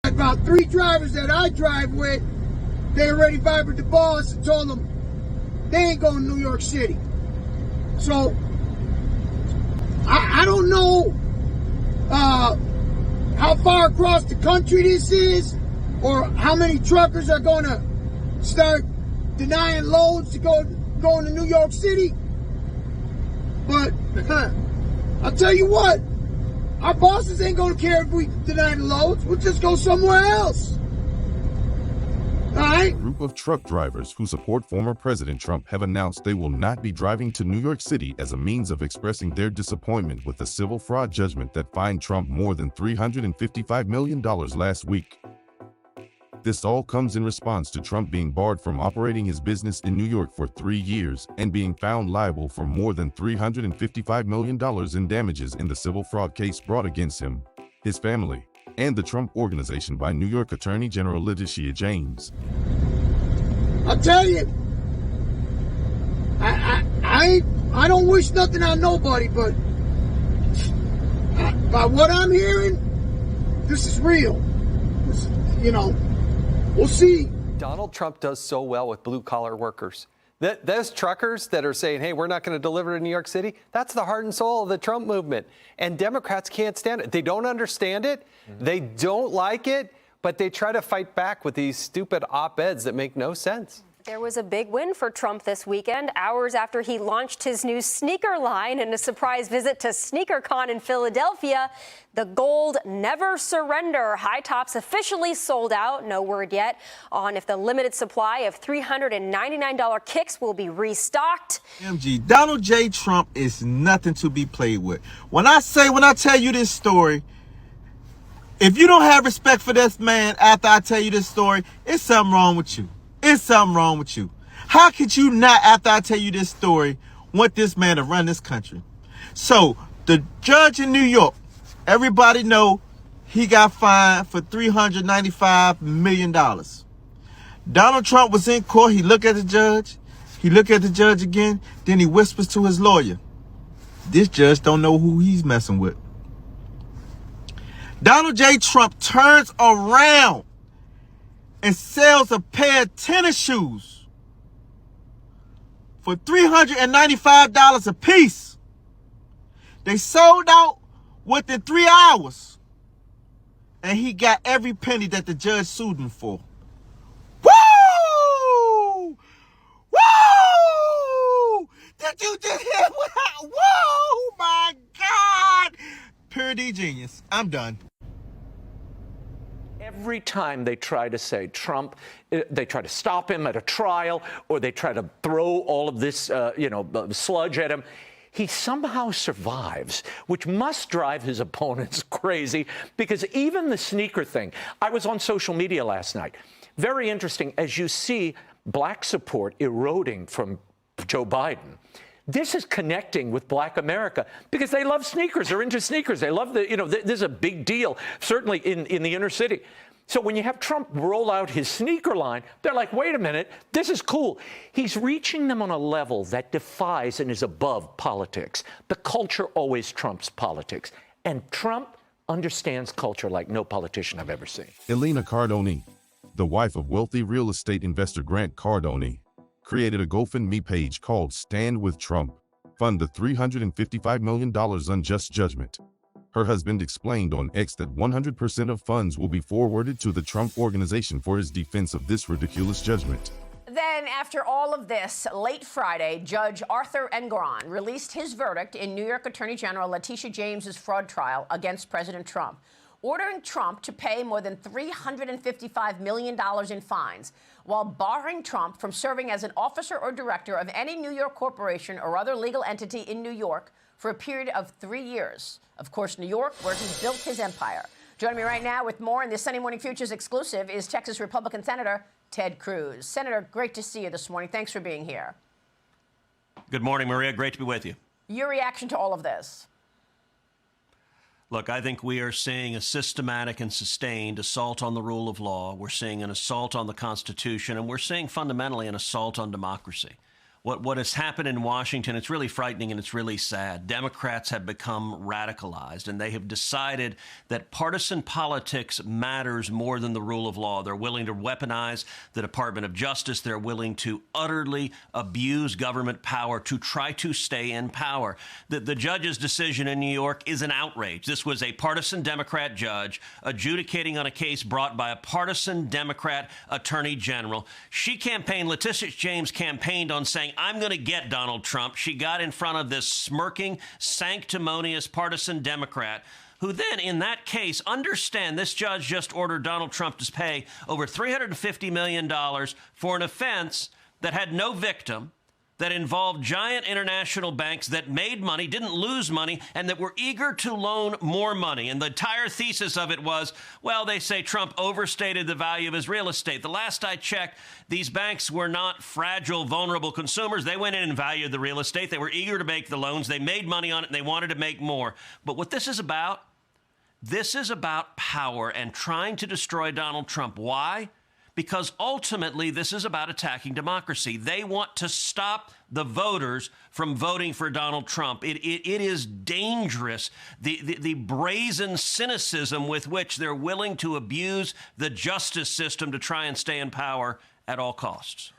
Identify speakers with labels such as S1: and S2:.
S1: About 3 drivers that I drive with, they already vibrated the boss and told them they ain't going to New York City. So, I don't know how far across the country this is, or how many truckers are going to start denying loads to going to New York City. But I'll tell you what, our bosses ain't going to care if we deny the loads. We'll just go somewhere else. All right?
S2: A group of truck drivers who support former President Trump have announced they will not be driving to New York City as a means of expressing their disappointment with the civil fraud judgment that fined Trump more than $355 million last week. This all comes in response to Trump being barred from operating his business in New York for 3 years and being found liable for more than $355 million in damages in the civil fraud case brought against him, his family, and the Trump Organization by New York Attorney General Letitia James.
S1: I'll tell you, I don't wish nothing on nobody, but by what I'm hearing, this is real. We'll see.
S3: Donald Trump does so well with blue-collar workers. Those truckers that are saying, hey, we're not going to deliver to New York City, that's the heart and soul of the Trump movement. And Democrats can't stand it. They don't understand it. They don't like it, but they try to fight back with these stupid op-eds that make no sense.
S4: There was a big win for Trump this weekend, hours after he launched his new sneaker line in a surprise visit to SneakerCon in Philadelphia. The gold Never Surrender high tops officially sold out. No word yet on if the limited supply of $399 kicks will be restocked.
S5: MG, Donald J. Trump is nothing to be played with. When I tell you this story, if you don't have respect for this man after I tell you this story, it's something wrong with you. It's something wrong with you. How could you not, after I tell you this story, want this man to run this country? So, the judge in New York, everybody know he got fined for $395 million. Donald Trump was in court. He looked at the judge. He looked at the judge again. Then he whispers to his lawyer. This judge don't know who he's messing with. Donald J. Trump turns around and sells a pair of tennis shoes for $395 a piece. They sold out within 3 hours. And he got every penny that the judge sued him for. Woo! Woo! Did you just hear what whoa, my God! Pure D genius. I'm done.
S6: Every time they try to say Trump, they try to stop him at a trial, or they try to throw all of this, sludge at him, he somehow survives, which must drive his opponents crazy, because even the sneaker thing, I was on social media last night. Very interesting, as you see black support eroding from Joe Biden. This is connecting with Black America because they love sneakers. They're into sneakers. They love this is a big deal, certainly in the inner city. So when you have Trump roll out his sneaker line, they're like, wait a minute, this is cool. He's reaching them on a level that defies and is above politics. The culture always trumps politics. And Trump understands culture like no politician I've ever seen.
S2: Elena Cardone, the wife of wealthy real estate investor GrantCardone, created a GoFundMe page called Stand With Trump, fund the $355 million unjust judgment. Her husband explained on X that 100% of funds will be forwarded to the Trump Organization for his defense of this ridiculous judgment.
S7: Then, after all of this, late Friday, Judge Arthur Engoron released his verdict in New York Attorney General Letitia James's fraud trial against President Trump, ordering Trump to pay more than $355 million in fines, while barring Trump from serving as an officer or director of any New York corporation or other legal entity in New York for a period of 3 years. Of course, New York, where he built his empire. Joining me right now with more in this Sunday Morning Futures exclusive is Texas Republican Senator Ted Cruz. Senator, great to see you this morning. Thanks for being here.
S8: Good morning, Maria. Great to be with you.
S7: Your reaction to all of this?
S8: Look, I think we are seeing a systematic and sustained assault on the rule of law. We're seeing an assault on the Constitution, and we're seeing fundamentally an assault on democracy. what has happened in Washington, it's really frightening and it's really sad. Democrats have become radicalized, and they have decided that partisan politics matters more than the rule of law. They're willing to weaponize the Department of Justice. They're willing to utterly abuse government power to try to stay in power. The judge's decision in New York is an outrage. This was a partisan Democrat judge adjudicating on a case brought by a partisan Democrat attorney general. Letitia James campaigned on saying, I'm going to get Donald Trump. She got in front of this smirking, sanctimonious partisan Democrat who then, in that case, understand this judge just ordered Donald Trump to pay over $350 million for an offense that had no victim, that involved giant international banks that made money, didn't lose money, and that were eager to loan more money. And the entire thesis of it was, well, they say Trump overstated the value of his real estate. The last I checked, these banks were not fragile, vulnerable consumers. They went in and valued the real estate. They were eager to make the loans. They made money on it, and they wanted to make more. But what this is about power and trying to destroy Donald Trump. Why? Because ultimately, this is about attacking democracy. They want to stop the voters from voting for Donald Trump. It is dangerous, the brazen cynicism with which they're willing to abuse the justice system to try and stay in power at all costs.